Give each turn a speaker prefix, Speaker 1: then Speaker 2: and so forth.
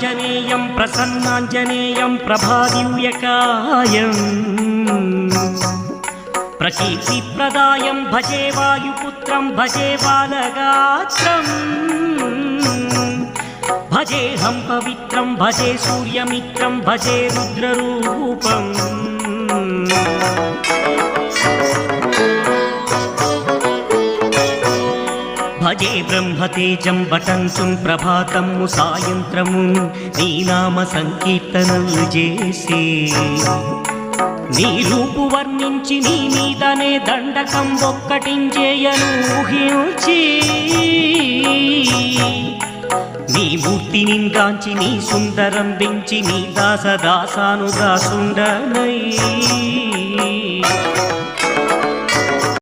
Speaker 1: శ్రీయాంజనేయం ప్రసన్నాంజనేయం ప్రభాదివ్యకాయం ప్రకీర్తిప్రదాయం భజే వాయుపుత్రం భజే బాలగాత్రం భజేహం పవిత్రం భజే సూర్యమిత్రం భజే రుద్రరూపం భజే బ్రహ్మతేజం వటంతుం ప్రభాతము సాయంత్రము నీ నామ సంకీర్తనలు చేసే నీ రూపు వర్ణించి నీ మీదనే దండకం ఒక్కటించేయను ఊహించి నీ మూర్తిని గాంచి నీ సుందరం పెంచి నీ దాసదాసాను దాసుండనై